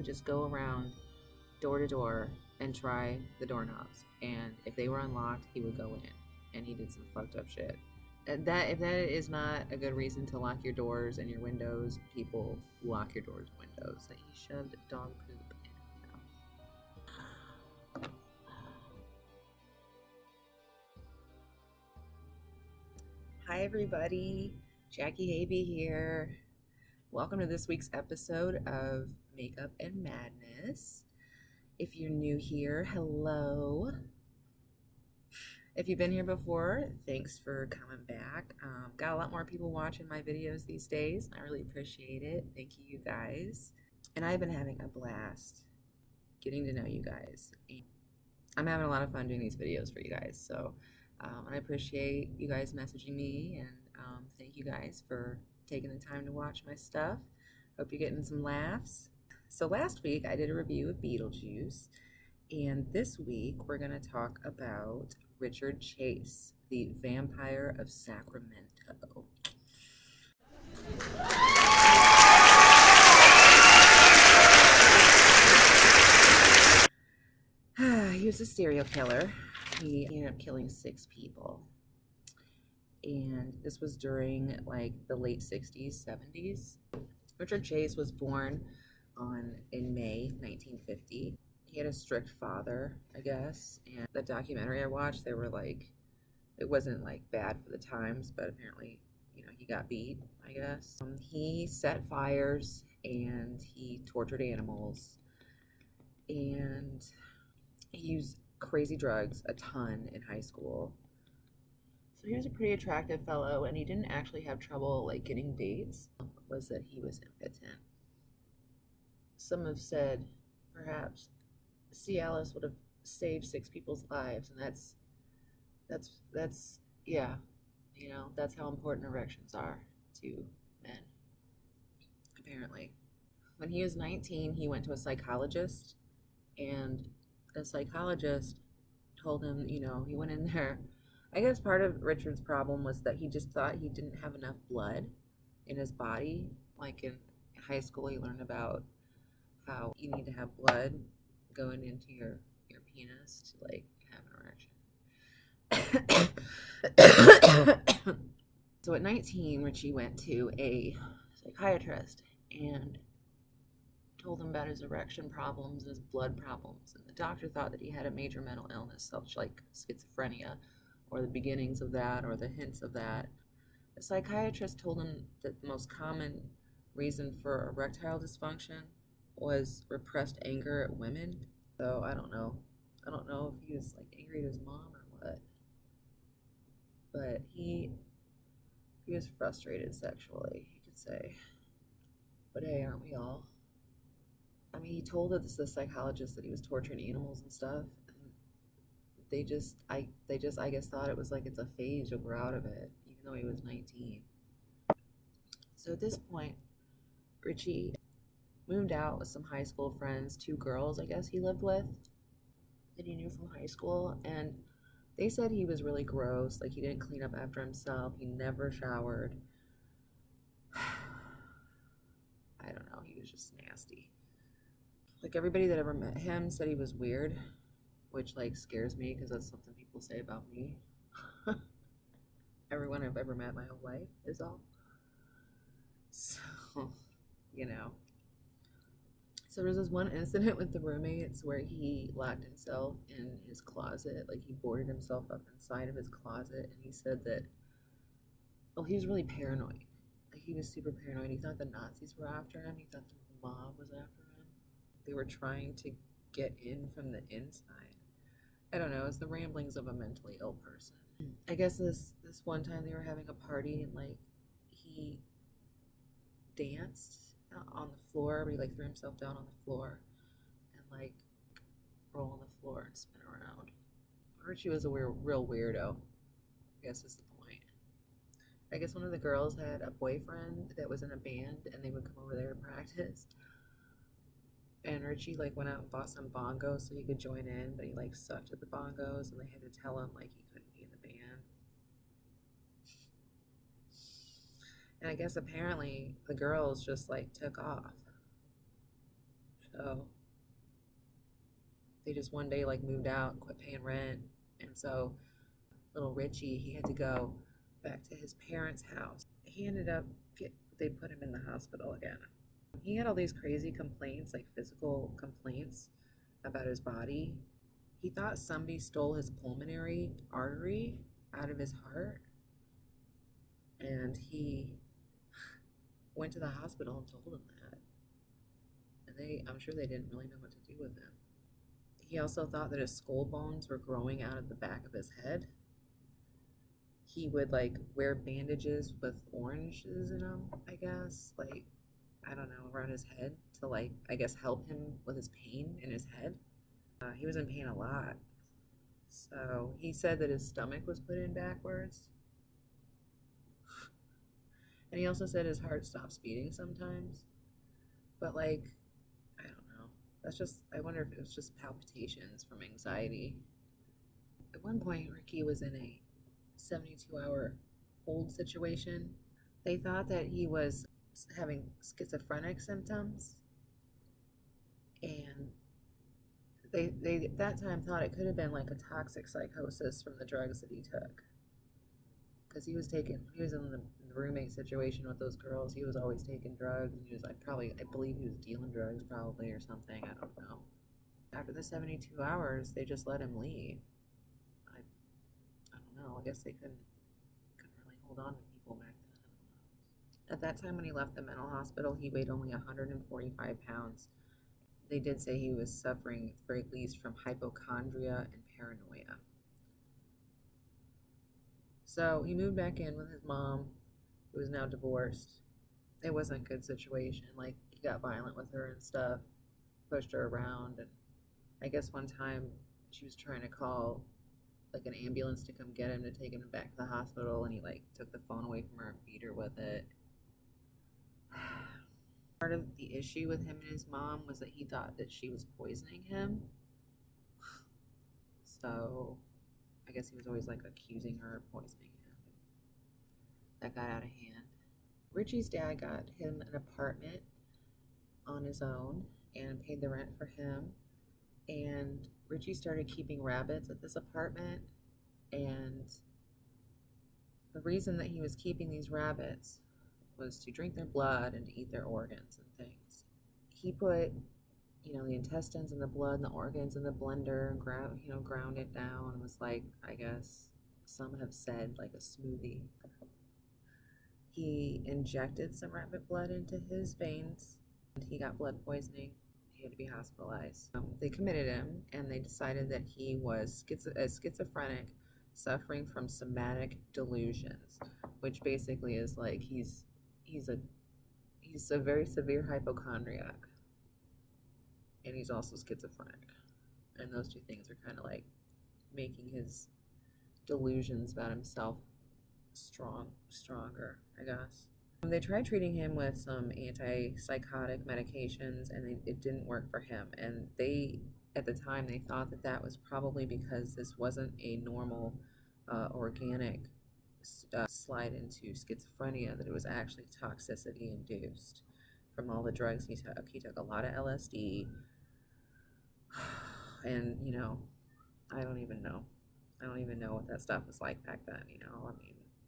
just go around door to door and try the doorknobs. And if they were unlocked, he would go in. And he did some fucked up shit. If that is not a good reason to lock your doors and your windows, people lock your doors and windows. That he shoved dog poop in his mouth. Hi everybody, Jackie Havey here. Welcome to this week's episode of Makeup and Madness. If you're new here, hello. If you've been here before, thanks for coming back. Got a lot more people watching my videos these days. I really appreciate it. Thank you guys. And I've been having a blast getting to know you guys. I'm having a lot of fun doing these videos for you guys. So I appreciate you guys messaging me, and thank you guys for taking the time to watch my stuff. Hope you're getting some laughs. So last week I did a review of Beetlejuice, and this week we're going to talk about Richard Chase, the Vampire of Sacramento. He was a serial killer. He ended up killing 6 people. And this was during like the late 60s, 70s. Richard Chase was born in May 1950. He had a strict father, I guess. And the documentary I watched, they were like, it wasn't like bad for the times, but apparently, he got beat, I guess. He set fires and he tortured animals. And he used crazy drugs a ton in high school. So he was a pretty attractive fellow, and he didn't actually have trouble like getting dates. Was that he was impotent. Some have said perhaps Cialis would have saved 6 people's lives, and that's yeah, that's how important erections are to men, apparently. When he was 19, he went to a psychologist, and the psychologist told him, he went in there. I guess part of Richard's problem was that he just thought he didn't have enough blood in his body. Like in high school, he learned about how you need to have blood going into your penis to like have an erection. So at 19, Richie went to a psychiatrist and told him about his erection problems and his blood problems. And the doctor thought that he had a major mental illness, such like schizophrenia, or the beginnings of that, or the hints of that. The psychiatrist told him that the most common reason for erectile dysfunction was repressed anger at women. So I don't know if he was like angry at his mom or what. But he was frustrated sexually, you could say. But hey, aren't we all? I mean, he told the psychologist that he was torturing animals and stuff. They just, I guess, thought it was like it's a phase, you'll grow out of it, even though he was 19. So at this point, Richie moved out with some high school friends, 2 girls, I guess, he lived with, that he knew from high school, and they said he was really gross, like he didn't clean up after himself, he never showered. I don't know, he was just nasty. Like everybody that ever met him said he was weird, which like scares me because that's something people say about me. Everyone I've ever met my whole life is all. So, So there was this one incident with the roommates where he locked himself in his closet, like he boarded himself up inside of his closet, and he said that, he was really paranoid. Like he was super paranoid. He thought the Nazis were after him. He thought the mob was after him. They were trying to get in from the inside. I don't know, it's the ramblings of a mentally ill person. I guess this one time they were having a party, and like he danced on the floor, but he like threw himself down on the floor and like roll on the floor and spin around. Richie was a real weirdo, I guess is the point. I guess one of the girls had a boyfriend that was in a band, and they would come over there to practice. And Richie like went out and bought some bongos so he could join in, but he like sucked at the bongos, and they had to tell him like he couldn't be in the band. And I guess apparently the girls just like took off. So they just one day like moved out and quit paying rent. And so little Richie, he had to go back to his parents' house. He ended up they put him in the hospital again. He had all these crazy complaints, like physical complaints about his body. He thought somebody stole his pulmonary artery out of his heart, and he went to the hospital and told them that. And I'm sure they didn't really know what to do with him. He also thought that his skull bones were growing out of the back of his head. He would like wear bandages with oranges in them, I guess, like, I don't know, around his head to like, I guess, help him with his pain in his head. He was in pain a lot. So he said that his stomach was put in backwards. And he also said his heart stops beating sometimes. But like, I don't know. I wonder if it was just palpitations from anxiety. At one point, Ricky was in a 72-hour hold situation. They thought that he was having schizophrenic symptoms, and they at that time thought it could have been like a toxic psychosis from the drugs that he took, because he was in the roommate situation with those girls. He was always taking drugs, and he was like, I believe he was dealing drugs probably, or something, I don't know. After the 72 hours, they just let him leave. I don't know, I guess they couldn't really hold on to people back then. At that time, when he left the mental hospital, he weighed only 145 pounds. They did say he was suffering, at the very least, from hypochondria and paranoia. So he moved back in with his mom, who was now divorced. It wasn't a good situation. Like, he got violent with her and stuff, pushed her around, and I guess one time she was trying to call like an ambulance to come get him, to take him back to the hospital, and he like took the phone away from her and beat her with it. Part of the issue with him and his mom was that he thought that she was poisoning him. So I guess he was always like accusing her of poisoning him. That got out of hand. Richie's dad got him an apartment on his own and paid the rent for him. And Richie started keeping rabbits at this apartment. And the reason that he was keeping these rabbits was to drink their blood and to eat their organs and things. He put, the intestines and the blood and the organs in the blender and ground it down. It was like, I guess some have said, like a smoothie. He injected some rabbit blood into his veins, and he got blood poisoning. He had to be hospitalized. They committed him, and they decided that he was schizophrenic, suffering from somatic delusions, which basically is like he's a very severe hypochondriac, and he's also schizophrenic, and those two things are kind of like making his delusions about himself stronger, I guess. They tried treating him with some antipsychotic medications, and it didn't work for him. And at the time, they thought that was probably because this wasn't a normal, organic slide into schizophrenia, that it was actually toxicity induced from all the drugs he took. He took a lot of LSD, and I don't even know what that stuff was like back then. I mean,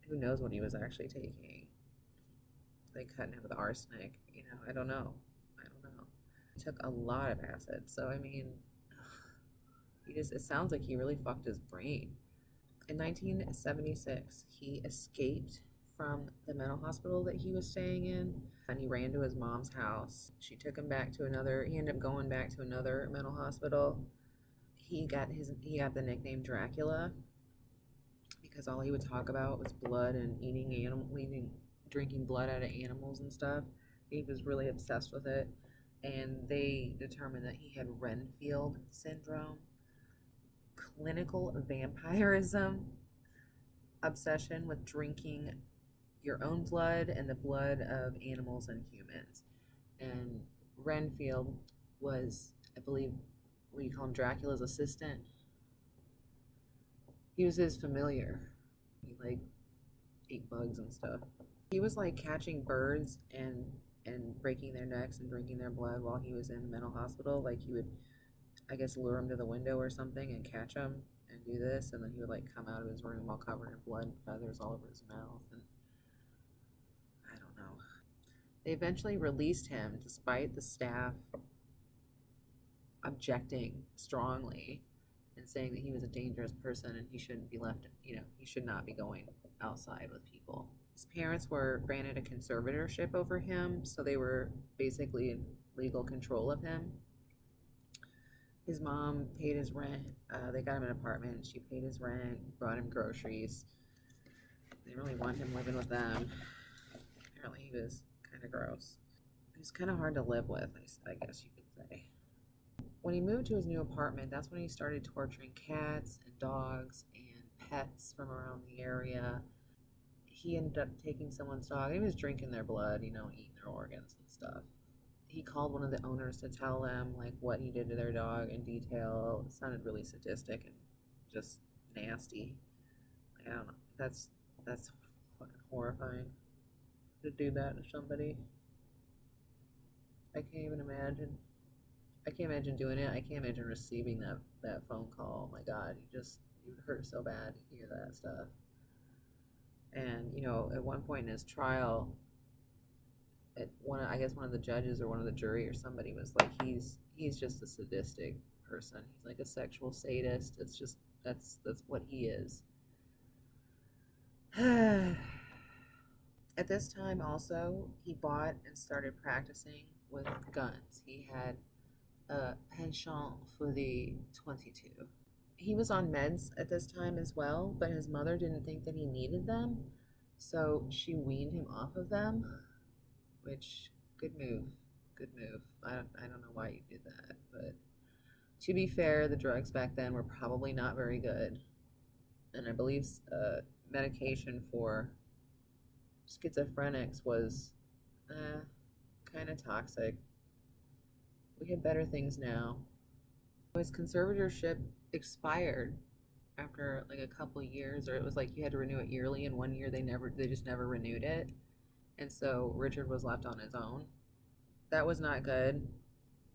who knows what he was actually taking? They cut him with arsenic, I don't know. He took a lot of acid, so I mean, it sounds like he really fucked his brain. In 1976, he escaped from the mental hospital that he was staying in, and he ran to his mom's house. She took him he ended up going back to another mental hospital. He got the nickname Dracula because all he would talk about was blood and drinking blood out of animals and stuff. He was really obsessed with it, and they determined that he had Renfield syndrome, clinical vampirism, obsession with drinking your own blood and the blood of animals and humans. And Renfield was, I believe, what you call him, Dracula's assistant. He was his familiar. He like ate bugs and stuff. He was like catching birds and breaking their necks and drinking their blood while he was in the mental hospital. Like he would, I guess, lure him to the window or something and catch him and do this, and then he would like come out of his room all covered in blood and feathers all over his mouth, and I don't know. They eventually released him despite the staff objecting strongly and saying that he was a dangerous person and he shouldn't be left, he should not be going outside with people. His parents were granted a conservatorship over him, so they were basically in legal control of him. His mom paid his rent. They got him an apartment. She paid his rent, brought him groceries. They didn't really want him living with them. Apparently he was kind of gross. He was kind of hard to live with, I guess you could say. When he moved to his new apartment, that's when he started torturing cats and dogs and pets from around the area. He ended up taking someone's dog. He was drinking their blood, eating their organs and stuff. He called one of the owners to tell them like what he did to their dog in detail. It sounded really sadistic and just nasty. I don't know. That's fucking horrifying to do that to somebody. I can't even imagine. I can't imagine doing it. I can't imagine receiving that phone call. Oh my God, you would hurt so bad to hear that stuff. And at one point in his trial, one of the judges or one of the jury or somebody was like, he's just a sadistic person. He's like a sexual sadist. It's just that's what he is. At this time also, he bought and started practicing with guns. He had a penchant for the 22. He was on meds at this time as well, but his mother didn't think that he needed them, so she weaned him off of them, which, good move. I don't know why you did that, but to be fair, the drugs back then were probably not very good, and I believe medication for schizophrenics was kind of toxic. We have better things now. His conservatorship expired after like a couple of years, or it was like you had to renew it yearly, and one year they just never renewed it, and so Richard was left on his own. That was not good.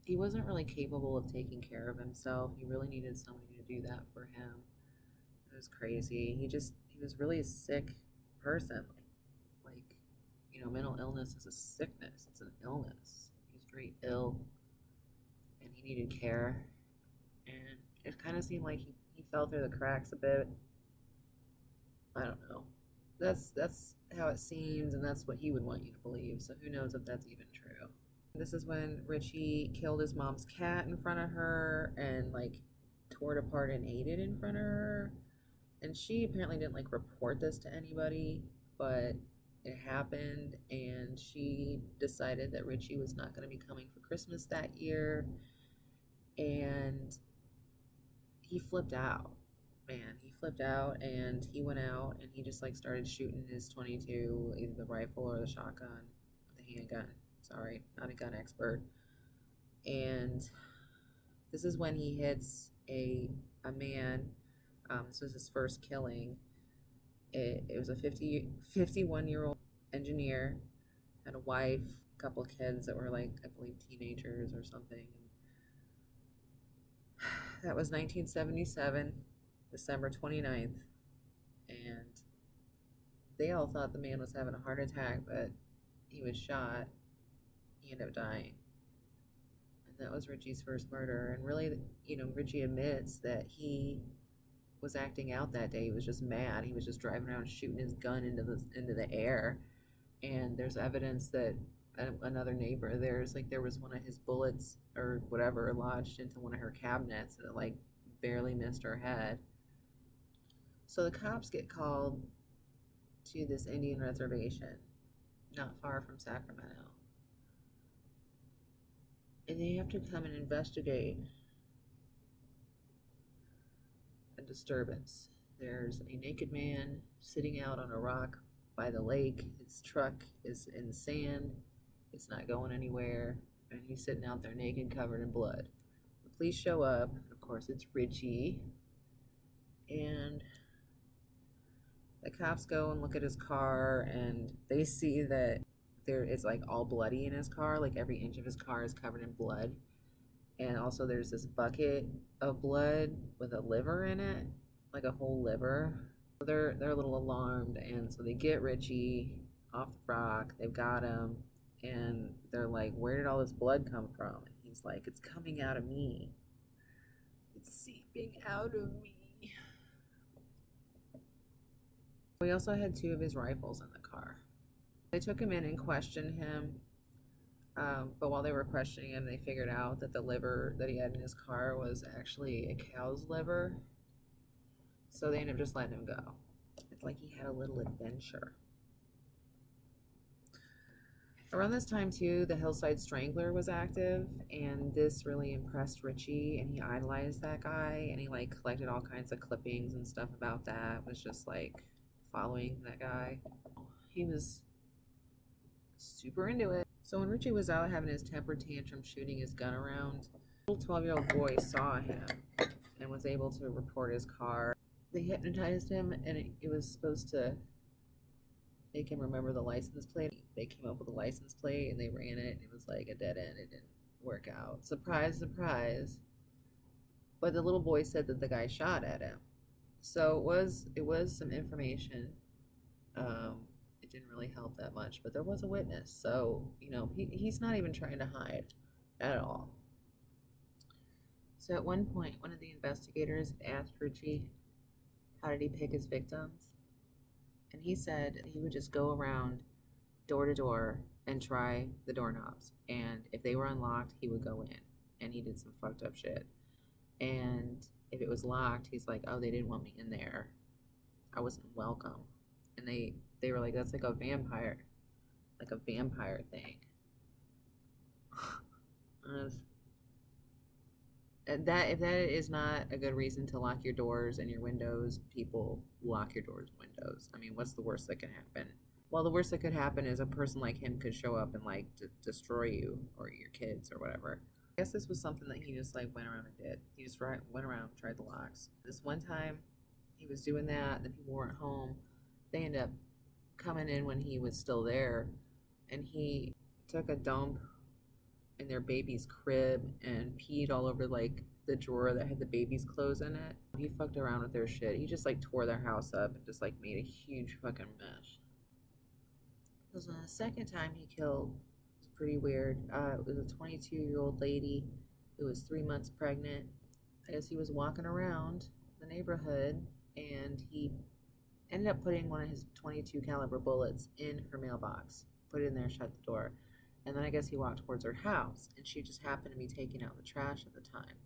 He wasn't really capable of taking care of himself. He really needed somebody to do that for him. It was crazy. He was really a sick person. Like mental illness is a sickness. It's an illness. He was very ill, and he needed care. And it kind of seemed like he fell through the cracks a bit. I don't know. That's how it seems, and that's what he would want you to believe. So who knows if that's even true. This is when Richie killed his mom's cat in front of her and like tore it apart and ate it in front of her. And she apparently didn't like report this to anybody, but it happened, and she decided that Richie was not going to be coming for Christmas that year, and he flipped out. Man, he flipped out, and he went out and he just like started shooting his 22, either the rifle or the shotgun, the handgun. Sorry, not a gun expert. And this is when he hits a man. This was his first killing. It was a 51-year-old engineer, had a wife, a couple kids that were like, I believe, teenagers or something. That was 1977, December 29th, and they all thought the man was having a heart attack, but he was shot. He ended up dying. And that was Richie's first murder. And really, Richie admits that he was acting out that day. He was just mad. He was just driving around shooting his gun into the air. And there's evidence that another neighbor, there was one of his bullets or whatever lodged into one of her cabinets, and it like barely missed her head. So the cops get called to this Indian reservation not far from Sacramento, and they have to come and investigate a disturbance. There's a naked man sitting out on a rock by the lake. His truck is in the sand. It's not going anywhere, and he's sitting out there naked, covered in blood. The police show up, and of course it's Richie, and the cops go and look at his car, and they see that there is like all bloody in his car. Like every inch of his car is covered in blood. And also there's this bucket of blood with a liver in it, like a whole liver. They're a little alarmed, and so they get Richie off the rock. They've got him, and they're like, "Where did all this blood come from?" And he's like, "It's coming out of me. It's seeping out of me." We also had 2 of his rifles in the car. They took him in and questioned him, but while they were questioning him, they figured out that the liver that he had in his car was actually a cow's liver. So they ended up just letting him go. It's like he had a little adventure. Around this time too, the Hillside Strangler was active, and this really impressed Richie, and he idolized that guy, and he like collected all kinds of clippings and stuff about that. It was just like following that guy. He was super into it. So when Richie was out having his temper tantrum shooting his gun around, a little 12-year-old boy saw him and was able to report his car. They hypnotized him, and it was supposed to make him remember the license plate. They came up with a license plate and they ran it, and it was like a dead end. It didn't work out. Surprise, surprise. But the little boy said that the guy shot at him. So it was some information. It didn't really help that much, but there was a witness. So, you know, he's not even trying to hide at all. So at one point, one of the investigators asked Richie, how did he pick his victims? And he said he would just go around door to door and try the doorknobs. And if they were unlocked, he would go in. And he did some fucked up shit. And if it was locked, he's like, oh, they didn't want me in there. I wasn't welcome. And they were like, that's like a vampire thing. That if that is not a good reason to lock your doors and your windows, people lock your doors and windows. I mean, what's the worst that can happen? Well, the worst that could happen is a person like him could show up and like destroy you or your kids or whatever. I guess this was something that he just like went around and did. He just went around and tried the locks. This one time he was doing that, the people weren't home. They ended up coming in when he was still there, and he took a dump in their baby's crib and peed all over like the drawer that had the baby's clothes in it. He fucked around with their shit. He just like tore their house up and just like made a huge fucking mess. Because the second time he killed was pretty weird. It was a 22-year-old lady who was 3 months pregnant. I guess he was walking around the neighborhood and he ended up putting one of his 22 caliber bullets in her mailbox, put it in there, shut the door. And then I guess he walked towards her house, and she just happened to be taking out the trash at the time.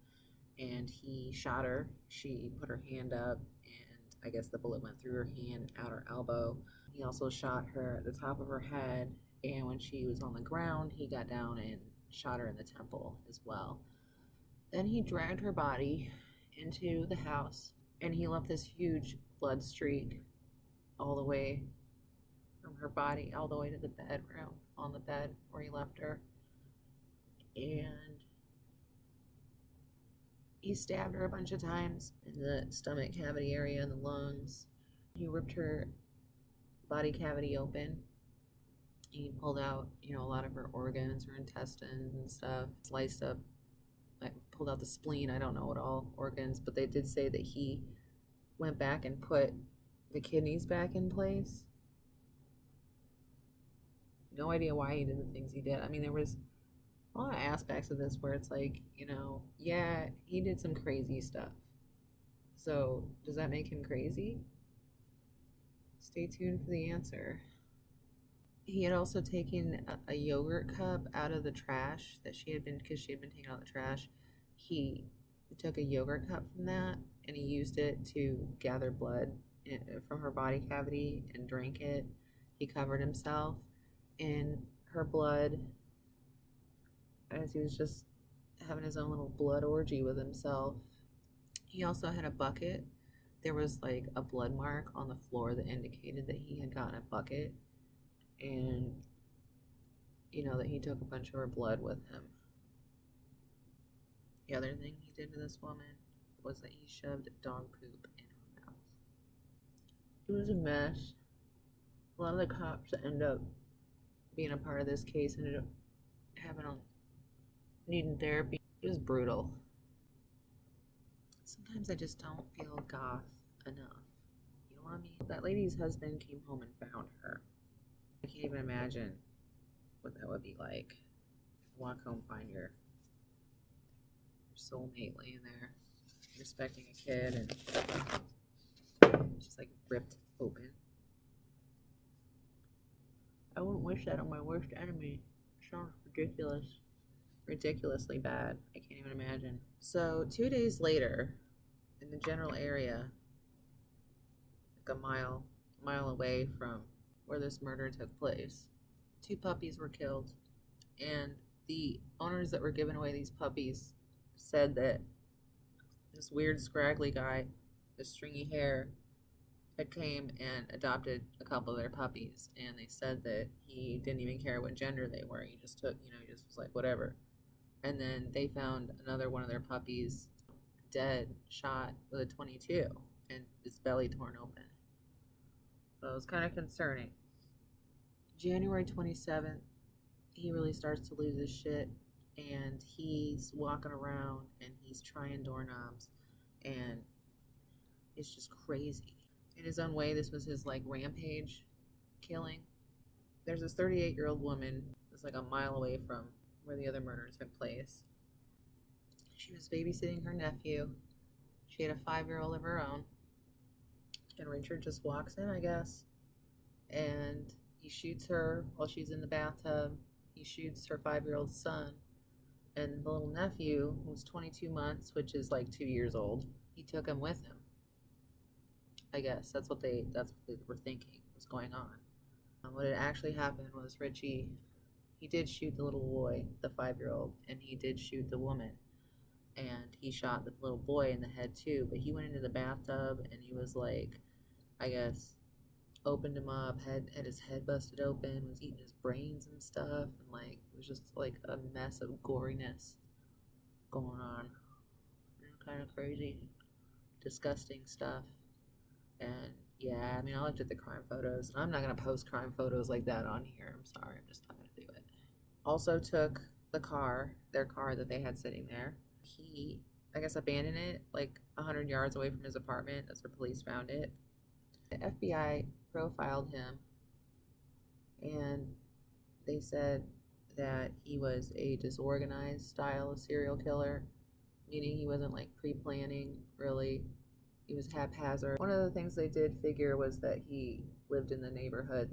And he shot her. She put her hand up, and I guess the bullet went through her hand, out her elbow. He also shot her at the top of her head, and when she was on the ground, he got down and shot her in the temple as well. Then he dragged her body into the house, and he left this huge blood streak all the way from her body all the way to the bedroom, on the bed where he left her. And he stabbed her a bunch of times in the stomach cavity area and the lungs. He ripped her body cavity open. He pulled out, you know, a lot of her organs, her intestines and stuff, sliced up, like pulled out the spleen. I don't know what all organs, but they did say that he went back and put the kidneys back in place. No idea why he did the things he did. I mean, there was a lot of aspects of this where it's like, you know, yeah, he did some crazy stuff. So does that make him crazy? Stay tuned for the answer. He had also taken a yogurt cup out of the trash that she had been, because she had been taking out the trash. He took a yogurt cup from that and he used it to gather blood from her body cavity and drank it. He covered himself in her blood as he was just having his own little blood orgy with himself. He also had a bucket. There was like a blood mark on the floor that indicated that he had gotten a bucket, and you know that he took a bunch of her blood with him. The other thing he did to this woman was that he shoved dog poop in her mouth. It was a mess. A lot of the cops end up being a part of this case, ended up having a needing therapy. It was brutal. Sometimes I just don't feel goth enough. You know what I mean? That lady's husband came home and found her. I can't even imagine what that would be like. Walk home, find your soulmate laying there, respecting a kid, and she's like ripped open. I wouldn't wish that on my worst enemy. It sounds ridiculous. Ridiculously bad. I can't even imagine. So 2 days later, in the general area, like a mile away from where this murder took place, 2 puppies were killed, and the owners that were giving away these puppies said that this weird scraggly guy with stringy hair had came and adopted a couple of their puppies, and they said that he didn't even care what gender they were. He just took, he just was like, whatever. And then they found another one of their puppies dead, shot with a .22, and his belly torn open. So it was kind of concerning. January 27th, he really starts to lose his shit, and he's walking around and he's trying doorknobs, and it's just crazy. In his own way, this was his like rampage killing. There's this 38-year-old woman that's like a mile away from where the other murder took place. She was babysitting her nephew. She had a 5-year-old of her own. And Richard just walks in, I guess, and he shoots her while she's in the bathtub. He shoots her 5-year-old son. And the little nephew, who's 22 months, which is like 2 years old, he took him with him. I guess that's what they were thinking was going on. What had actually happened was Richie, he did shoot the little boy, the 5-year-old, and he did shoot the woman. And he shot the little boy in the head too, but he went into the bathtub and he was like, I guess, opened him up, had his head busted open, was eating his brains and stuff, and like it was just like a mess of goriness going on. Kind of crazy, disgusting stuff. And yeah, I mean, I looked at the crime photos, and I'm not gonna post crime photos like that on here. I'm sorry, I'm just not gonna do it. Also took the car, their car that they had sitting there. He, I guess, abandoned it like 100 yards away from his apartment. That's where police found it. The FBI profiled him, and they said that he was a disorganized style of serial killer, meaning he wasn't like pre-planning, really. He was haphazard. One of the things they did figure was that he lived in the neighborhood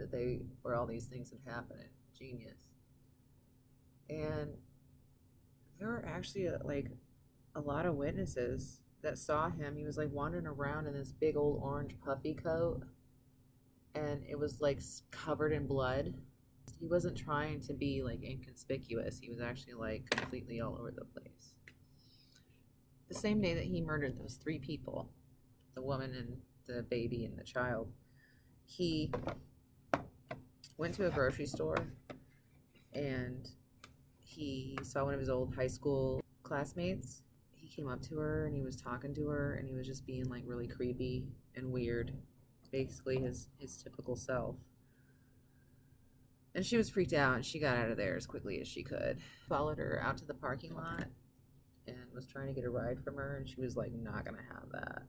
where all these things had happened. Genius. And there were actually like a lot of witnesses that saw him. He was like wandering around in this big old orange puffy coat, and it was like covered in blood. He wasn't trying to be like inconspicuous. He was actually like completely all over the place. The same day that he murdered those 3 people, the woman and the baby and the child, he went to a grocery store and he saw one of his old high school classmates. He came up to her and he was talking to her, and he was just being like really creepy and weird, basically his typical self. And she was freaked out, and she got out of there as quickly as she could. Followed her out to the parking lot and was trying to get a ride from her, and she was like not gonna have that.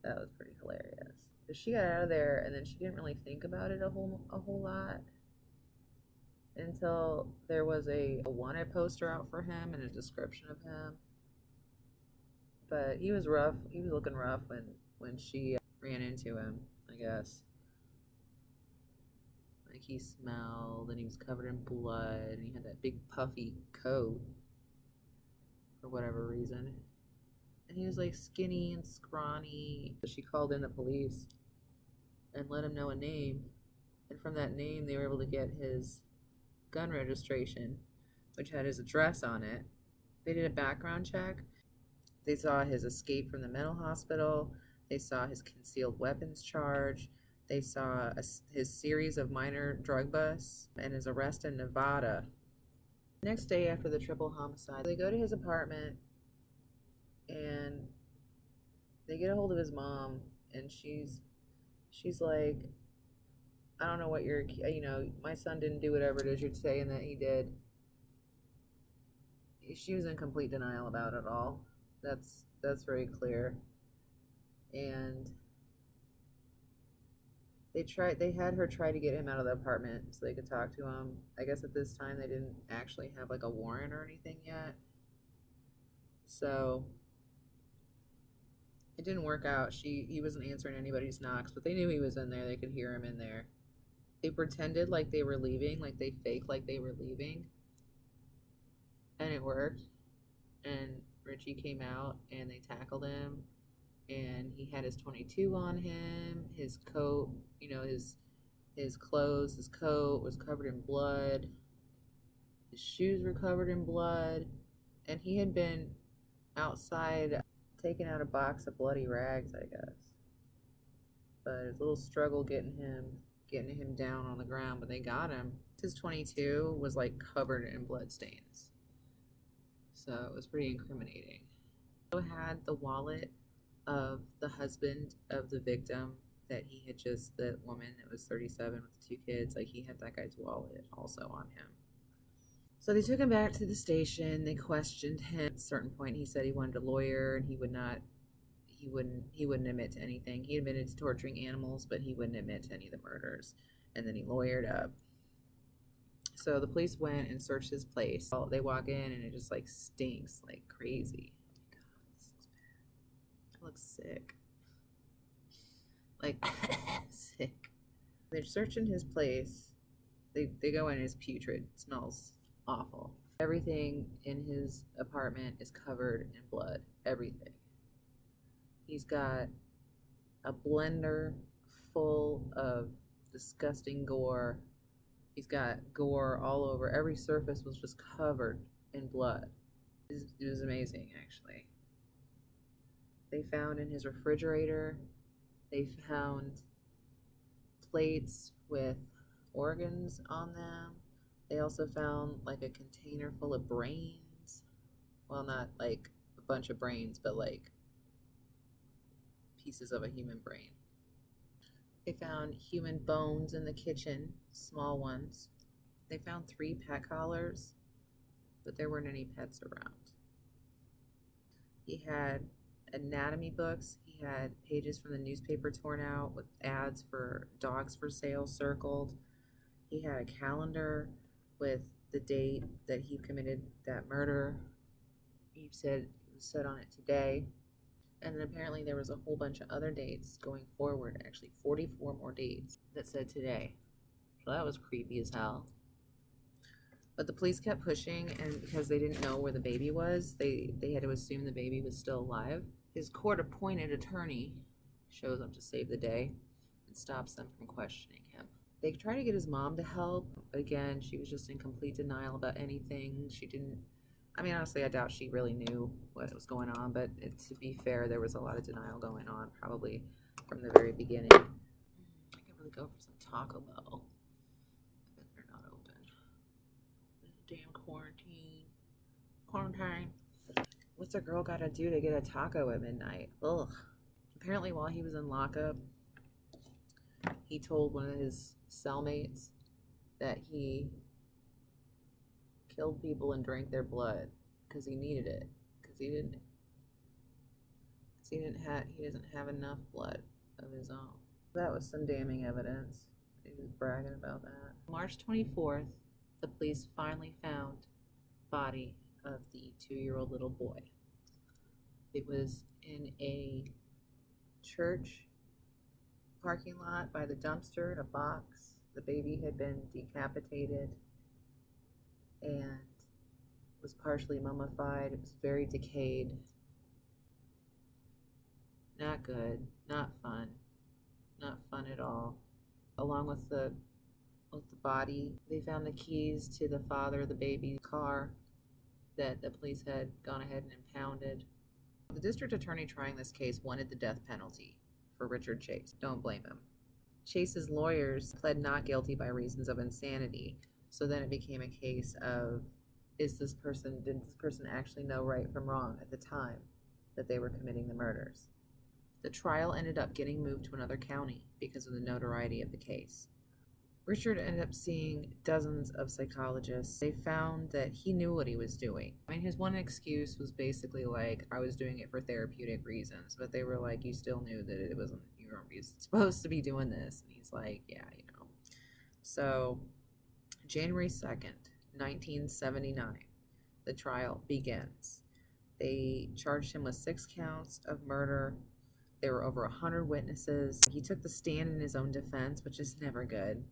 That was pretty hilarious. But she got out of there, and then she didn't really think about it a whole lot until there was a wanted poster out for him and a description of him. But he was rough. He was looking rough when she ran into him, I guess. Like he smelled, and he was covered in blood, and he had that big puffy coat for whatever reason. And he was like skinny and scrawny. She called in the police and let him know a name. And from that name, they were able to get his gun registration, which had his address on it. They did a background check. They saw his escape from the mental hospital. They saw his concealed weapons charge. They saw his series of minor drug busts and his arrest in Nevada. The next day after the triple homicide, they go to his apartment and they get a hold of his mom, and she's like, I don't know what you're, my son didn't do whatever it is you're saying that he did. She was in complete denial about it all. That's very clear. And they had her try to get him out of the apartment so they could talk to him. I guess at this time they didn't actually have like a warrant or anything yet. So it didn't work out. He wasn't answering anybody's knocks, but they knew he was in there. They could hear him in there. They pretended like they were leaving, like they faked like they were leaving. And it worked. And Richie came out and they tackled him. And he had his 22 on him, his coat, his clothes, his coat was covered in blood. His shoes were covered in blood. And he had been outside taking out a box of bloody rags, I guess. But it was a little struggle getting him down on the ground, but they got him. His 22 was like covered in blood stains. So it was pretty incriminating. He also had the wallet of the husband of the victim that he had the woman that was 37 with the 2 kids, like he had that guy's wallet also on him. So they took him back to the station. They questioned him. At a certain point, he said he wanted a lawyer, and he wouldn't admit to anything. He admitted to torturing animals, but he wouldn't admit to any of the murders. And then he lawyered up. So the police went and searched his place. They walk in, and it just like stinks like crazy. Oh my God, this looks bad. I look sick. Like sick. They're searching his place. They go in, it's putrid. It smells awful. Everything in his apartment is covered in blood. Everything. He's got a blender full of disgusting gore. He's got gore all over. Every surface was just covered in blood. It was amazing, actually. They found in his refrigerator, they found plates with organs on them. They also found like a container full of brains. Well, not like a bunch of brains, but like pieces of a human brain. They found human bones in the kitchen, small ones. They found 3 pet collars, but there weren't any pets around. He had anatomy books. He had pages from the newspaper torn out with ads for dogs for sale circled. He had a calendar with the date that he committed that murder. He said it was set on it today. And then apparently there was a whole bunch of other dates going forward, actually 44 more dates that said today. So that was creepy as hell. But the police kept pushing, and because they didn't know where the baby was, they had to assume the baby was still alive. His court-appointed attorney shows up to save the day and stops them from questioning him. They tried to get his mom to help, but again, she was just in complete denial about anything. She didn't, honestly, I doubt she really knew what was going on, but to be fair, there was a lot of denial going on, probably from the very beginning. I could really go for some Taco Bell. I bet they're not open. There's a damn quarantine. What's a girl gotta do to get a taco at midnight? Ugh. Apparently, while he was in lockup, he told one of his cellmates that he killed people and drank their blood because he needed it, because he doesn't have enough blood of his own. That was some damning evidence. He was bragging about that. March 24th, the police finally found the body of the 2-year-old little boy. It was in a church parking lot by the dumpster in a box. The baby had been decapitated and was partially mummified. It was very decayed. Not good, not fun at all. Along with the body, they found the keys to the father of the baby's car that the police had gone ahead and impounded. The district attorney trying this case wanted the death penalty for Richard Chase. Don't blame him. Chase's lawyers pled not guilty by reasons of insanity. So then it became a case of, did this person actually know right from wrong at the time that they were committing the murders? The trial ended up getting moved to another county because of the notoriety of the case. Richard ended up seeing dozens of psychologists. They found that he knew what he was doing. I mean, his one excuse was basically like, I was doing it for therapeutic reasons, but they were like, you still knew that it wasn't, you weren't supposed to be doing this. And he's like, yeah, you know. So, January 2nd, 1979, the trial begins. They charged him with 6 counts of murder. There were over 100 witnesses. He took the stand in his own defense, which is never good.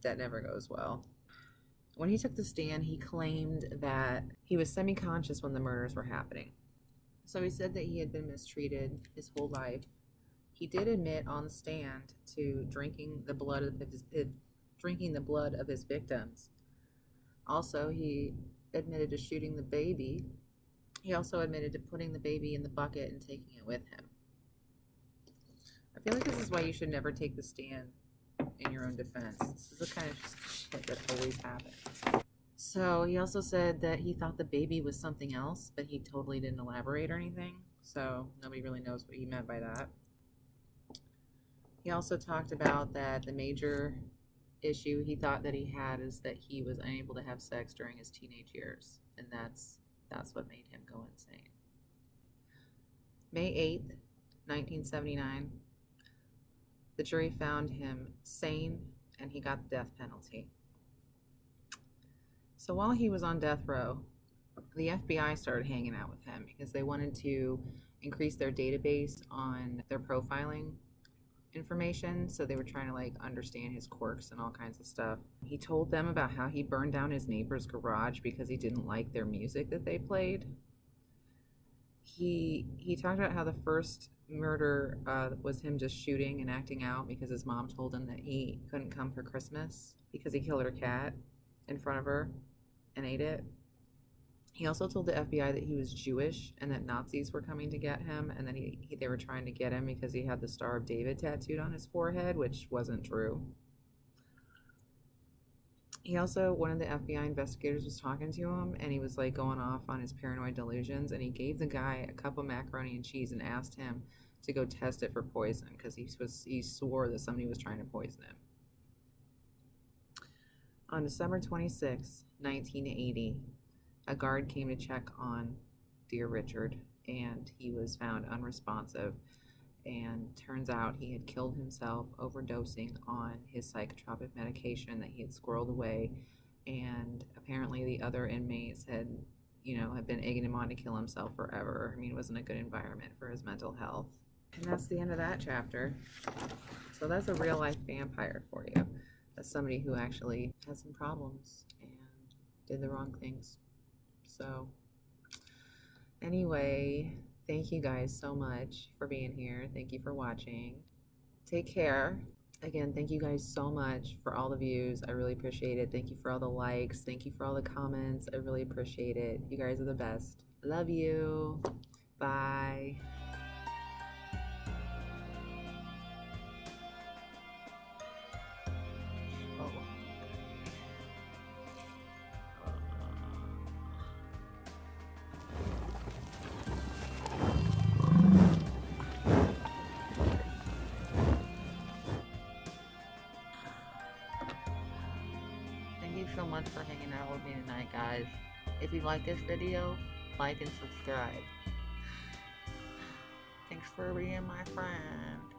That never goes well. When he took the stand, he claimed that he was semi-conscious when the murders were happening. So he said that he had been mistreated his whole life. He did admit on the stand to drinking the blood of his victims. Also, he admitted to shooting the baby. He also admitted to putting the baby in the bucket and taking it with him. I feel like this is why you should never take the stand in your own defense. This is the kind of shit that always happens. So he also said that he thought the baby was something else, but he totally didn't elaborate or anything. So nobody really knows what he meant by that. He also talked about that the major issue he thought that he had is that he was unable to have sex during his teenage years. And that's what made him go insane. May 8th, 1979. The jury found him sane, and he got the death penalty. So while he was on death row, the FBI started hanging out with him because they wanted to increase their database on their profiling information. So they were trying to like understand his quirks and all kinds of stuff. He told them about how he burned down his neighbor's garage because he didn't like their music that they played. He talked about how the first murder was him just shooting and acting out because his mom told him that he couldn't come for Christmas because he killed her cat in front of her and ate it. He also told the FBI that he was Jewish and that Nazis were coming to get him, and that they were trying to get him because he had the Star of David tattooed on his forehead, which wasn't true. He also, one of the FBI investigators was talking to him, and he was like going off on his paranoid delusions, and he gave the guy a cup of macaroni and cheese and asked him to go test it for poison because he swore that somebody was trying to poison him. On December 26, 1980, a guard came to check on dear Richard, and he was found unresponsive. And turns out he had killed himself overdosing on his psychotropic medication that he had squirreled away. And apparently the other inmates had been egging him on to kill himself forever. I mean, it wasn't a good environment for his mental health. And that's the end of that chapter. So that's a real life vampire for you. That's somebody who actually had some problems and did the wrong things. So anyway, thank you guys so much for being here. Thank you for watching. Take care. Again, thank you guys so much for all the views. I really appreciate it. Thank you for all the likes. Thank you for all the comments. I really appreciate it. You guys are the best. Love you. Bye. Thank you so much for hanging out with me tonight, guys. If you like this video, like and subscribe. Thanks for being my friend.